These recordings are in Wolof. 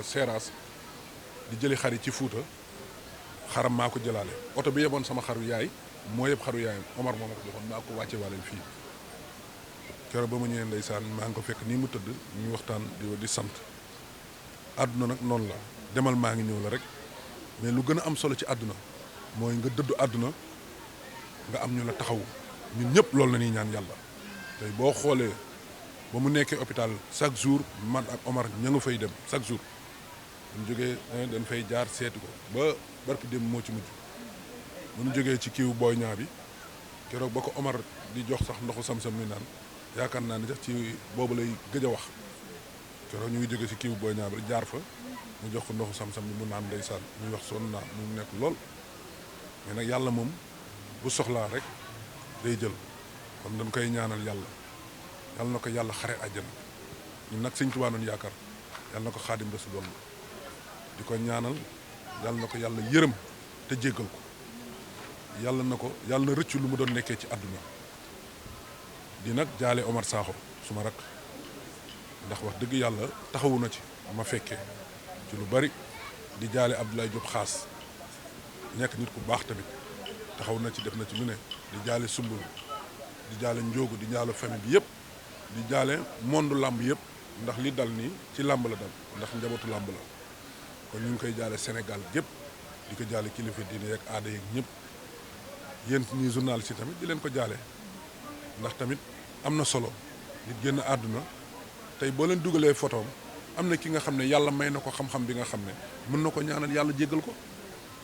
Seras di jëli xar yi ci Fuuta xaram maa ko jëlaale oto bi yeboon sama xaru yaay moo yëpp xaru yaayam Omar moo ma ko joxoon maa ko wàcce waaleel fii keroog ba ma ñëwee ndeysaan maa ngi ko fekk nii mu tëdd ñu waxtaan di sant àdduna nag noonu la demal maa ngi ñëw la rek mais lu gën a am solo ci àdduna mooy nga dëddu àdduna nga am ñu la taxawu ñun ñëpp loolu la ñuy ñaan yàlla tey boo xoolee ba mu nekkee hôpital chaque jour man ak Omar ña nga fay dem chaque jour ñu jógee dañ fay jaar seeti ko ba barki dem moo ci mujj bu ñu jógee ci kiiw booy ñaa bi keroog ba ko Omar di jox sax ndoxu sam-sam mi naan yaakaar naa ni sax ci boobu lay gëj a wax keroog ñu ngi jógee ci kiiw booy ñaa bi jaar fa mu jox ko ndoxu sam-sam bi mu naan ndeysaan muy wax sonn naa mu nekk lool mais nag yàlla moom bu soxlaa rek day jël kon dañ koy ñaanal yàlla yàlla na ko yàlla xare àjjana ñun nag Sëñ Tuubaa noonu yaakaar yàlla na ko Xaadim Rasuul di ko ñaanal yàlla na ko yàlla yërëm te jéggal ko yàlla na rëccu lu mu doon nekkee ci àdduna di nag jaale Omar Sakho suma rak ndax wax dëgg yàlla taxawu na ci ma fekkee ci lu bari di jaale Abdoulaye Diop xaas nekk nit ku baax tamit taxaw na ci def na ci lu ne di jaale sumbul di jaale njóogu di jaale famille bi yëpp di jaale monde làmb yëpp ndax li dal nii ci làmb la dal ndax njabootu làmb la kon ñu ngi koy jaale Sénégal gépp di ko jaale kilifa diine yeeg aada yeeg ñëpp yéen ñii journaliste yi tamit di leen ko jaale ndax tamit am na solo nit génn àdduna tey boo leen dugalee photoom am na ki nga xam ne yàlla may na ko xam-xam bi nga xam ne mën na ko ñaanal yàlla jéggal ko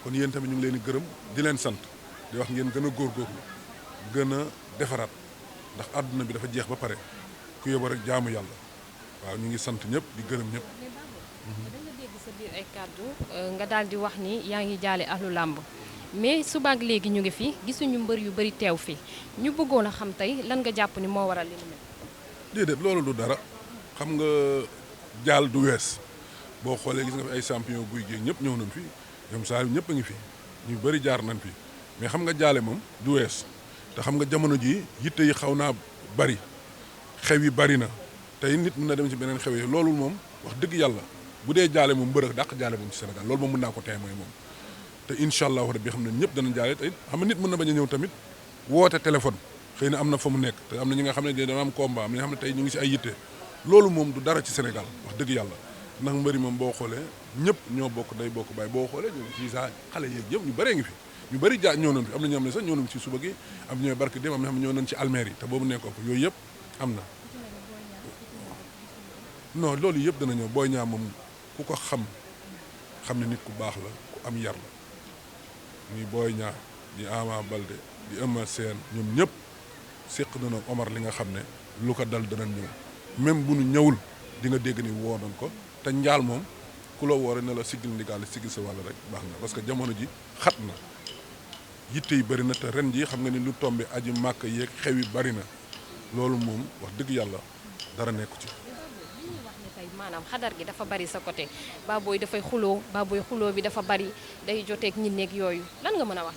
kon yéen tamit ñu ngi leen di gërëm di leen sant di wax ngeen gën a góorgóorlu gën a defaraat ndax àdduna bi dafa jeex ba pare ku yóbbu rek jaamu yàlla waaw ñu ngi sant ñëpp di gërëm ñëpp. da nga dégg sa biir ay kàddu nga daal di wax ni yaa ngi jaale ahlu làmb mais subaak léegi ñu ngi fi gisuñu mbër yu bari teew fi ñu bëggoon a xam tey lan nga jàpp ni moo waral li ni mel. déedéet loolu du dara xam nga jaal du wees boo xoolee gis nga fi ay champion guy géeg ñëpp ñëw nañ fi ñoom saa ñëpp a ngi fi ñu bari jaar nañ fi mais xam nga jaale moom du wees te xam nga jamono ji yitte yi xaw naa bari xew yi bari na tey nit mën na dem ci beneen xew yi loolu moom wax dëgg yàlla bu dee jaale moom mbërëg dàq jaale moom ci Sénégal loolu moom mën naa ko tey mooy moom te incha allahu rabbi xam ne ñëpp dana jaale tey xam nga nit mën na bañ a ñëw tamit woote téléphone xëy na am na fa mu nekk te am na ñi nga xam ne dana am combat am na ñi nga xam ne tey ñu ngi si ay yitte loolu moom du dara ci Sénégal wax dëgg yàlla ndax mbëri moom boo xoolee ñëpp ñoo bokk day bokk baay boo xoolee ñu ci sa xale yeeg yëpp ñu bëree ngi fi ñu bëri ñëw nañ fi am na ñoo xam ne sax ñëw nañ ci suba gi am ñooy barke dem am na xam ne ñëw nañ ci almeer yi te boobu nekkoon ko yooyu yëpp am na non loolu yëpp dana ñëw Boy Niang moom ku ko xam ne nit ku baax la ku am yar la muy Boy Niang di Ama Baldé di Eumeu Sène ñoom ñëpp séq nañoo Omar li nga xam ne lu ko dal dana ñëw même bu nu ñëwul di nga dégg ni woo nañ ko te njaal moom ku la woore ne la siggil ndigaale siggil sa wàll rek baax na parce que jamono ji xat na yitte yi bëri na te ren ji xam nga ni lu tombe aji màkk yeeg xew yi bëri na loolu moom wax dëgg yàlla dara nekku ci. li ñuy wax ne tey maanaam xadar gi dafa bari sa côté Baboy dafay Baboy xuloo bi dafa bari day joteeg ñi nekk yooyu lan nga mën a wax.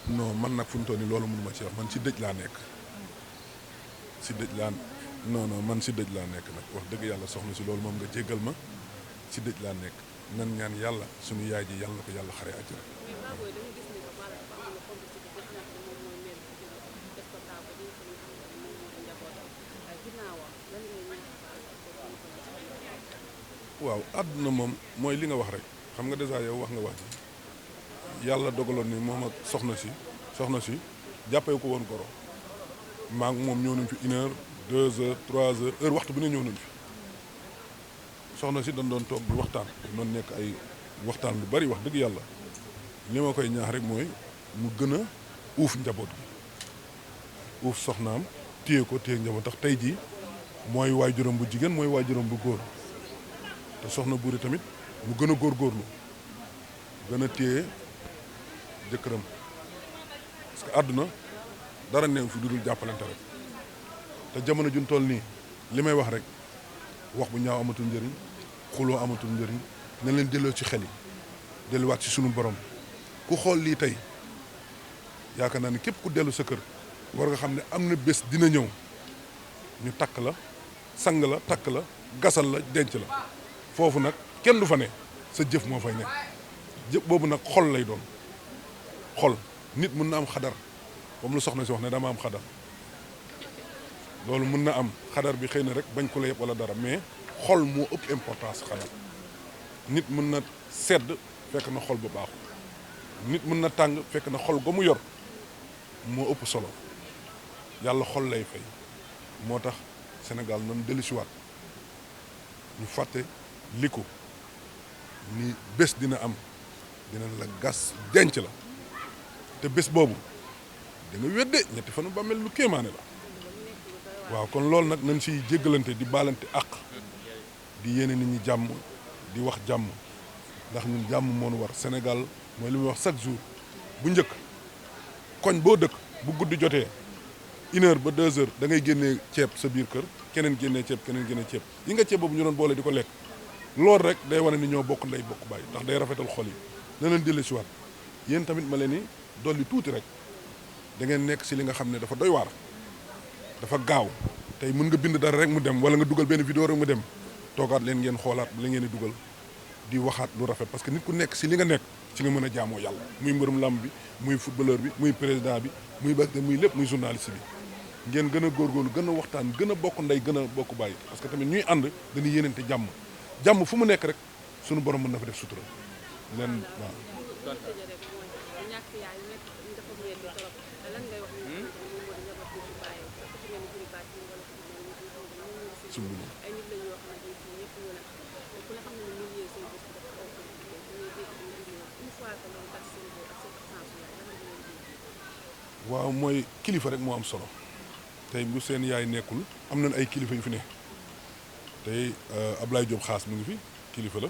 non man nag fu mu toll nii loolu mënuma ci wax man ci dëj laa nekk si dëj laa man si dëj laa nekk nag wax dëgg yàlla soxna si loolu moom nga jéggal ma si dëj laa nekk nan ñaan yàlla suñu yaay ji yàlla na ko yàlla xare àjjana. waaw àdduna moom mooy li nga wax rek xam nga dèjà yow wax nga wax ji yàlla dogaloon ni moom ak soxna si jàppee ko woon goro maa ngi moom ñëw nañ fi 1 heure 2 heures 3 heures waxtu bi ne ñëw nañ fi soxna si dañ doon toog di waxtaan doon nekk ay waxtaan lu bari wax dëgg yàlla li ma koy ñaax rek mooy mu gën a uuf njaboot gi uuf soxnaam téye njaboot tax tey jii mooy waajuram bu jigéen mooy waajuram bu góor te soxna buuri tamit mu gën a góorgóorlu gën a téye jëkkëram parce que àdduna dara neew fi dudul jàppalante rek te jamono juñ toll nii li may wax rek wax bu ñaaw amatul njëriñ xuloo amatul njëriñ na leen delloo ci xel yi delluwaat ci sunu borom ku xool lii tey yaakaar naa ne képp ku dellu sa kër war nga xam ne am na bés dina ñëw ñu takk la sang la takk la gasal la denc la foofu nag kenn du fa ne sa jëf moo fay nekk jëf boobu nag xol lay doon xol nit mun na am xadar comme lu soxna si wax ne dama am xadar loolu mun na am xadar bi xëy na rek bañ ko la yëpp wala dara mais xol moo ëpp importance xadar nit mun na sedd fekk na xol ba baaxul nit mun na tàng fekk na xol ga mu yor moo ëpp solo yàlla xol lay fay moo tax Sénégal noonu dellusiwaat ñu fàtte li ko ni bés dina am dina la gas denc la te bés boobu da nga wedde ñetti fanu bàmmeel lu kéemaane la waaw kon loolu nag nañ siy jéggalante di baalante àq di yéene nit ñi jàmm di wax jàmm ndax ñun jàmm moo nu war Sénégal mooy li muy wax chaque jour bu njëkk koñ boo dëkk bu guddi jotee 1 heure ba 2 heures da ngay génnee ceeb sa biir kër keneen génnee ceeb keneen génnee ceeb yi nga ceeb boobu ñu doon boole di ko lekk loolu rek day wane ni ñoo bokk ndey bokk bàyyi ndax day rafetal xol yi na leen dellu si waat yéen tamit ma leen ni dolli tuuti rek da ngeen nekk si li nga xam ne dafa doy waar dafa gaaw tey mën nga bind dara rek mu dem wala nga dugal benn vidéo rek mu dem toogaat leen ngeen xoolaat li ngeen di dugal di waxaat lu rafet parce que nit ku nekk si li nga nekk ci nga mën a jaamoo yàlla muy mbërum làmb bi muy footballeur bi muy président bi muy bakte muy lépp muy journaliste bi ngeen gën a góorgóorlu gën a waxtaan gën a bokk ndey gën a bokk bàyyi parce que tamit ñuy ànd dañuy yéenante jàmm jàmm fu mu nekk rek sunu borom mën na fa def sutura leen waaw sumbulu waaw mooy kilifa rek moo am solo tey bu seen yaay nekkul am nañ ay kilifa yu fi ne tey Ablaye Diop xaas mu ngi fi kilifa la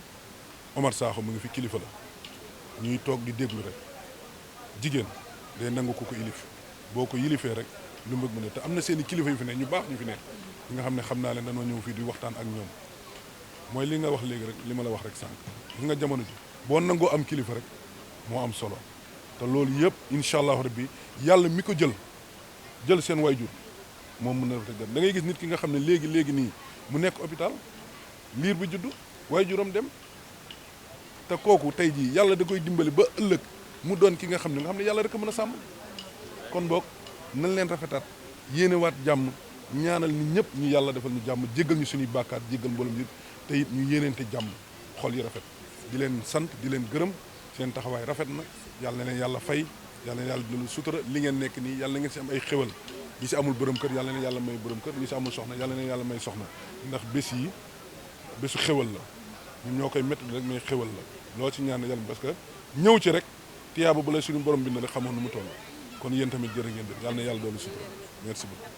Omar Sakho mu ngi fi kilifa la ñuy toog di déglu rek jigéen day nangu ko ko ilif boo ko yilifee rek lu mbëgg mu ne te am na seen i kilifa yu fi ne ñu baax ñu fi ne ñi nga xam ne xam naa leen dañoo ñëw fii di waxtaan ak ñoom mooy li nga wax léegi rek li ma la wax rek sànq gis nga jamono ji boo nangoo am kilifa rek moo am solo te loolu yëpp incha allahu rabbi yàlla mi ko jël seen wayjur moom mën na rafet da ngay gis nit ki nga xam ne léegi nii mu nekk hôpital liir bi juddu wayjuram dem te kooku tey jii yàlla da koy dimbali ba ëllëg mu doon ki nga xam ne yàlla rek a mën a sàmm kon boog nañ leen rafetaat yéenewaat jàmm ñaanal nit ñëpp ñu yàlla defal ñu jàmm jéggal ñu suñuy bàkkaat jéggal mboolem yëpp te it ñu yéeneente jàmm xol yi rafet di leen sant di leen gërëm seen taxawaay rafet na yàlla na leen yàlla fay yàlla na yàlla dina sutura li ngeen nekk nii yàlla na ngeen si am ay xéwal ñi si amul borom kër yàlla na yàlla may borom kër ñi si amul soxna yàlla na yàlla may soxna ndax bés yi bésu xéwal la ñun ñoo koy métti rek mais xéwal la loo ci ñaan yàlla parce que ñëw ci rek tiyaaba bu la suñu borom bind rek xamoon nu mu toll kon yéen tamit jërë ngeen def yàlla na yàlla doolu sutura merci beaucoup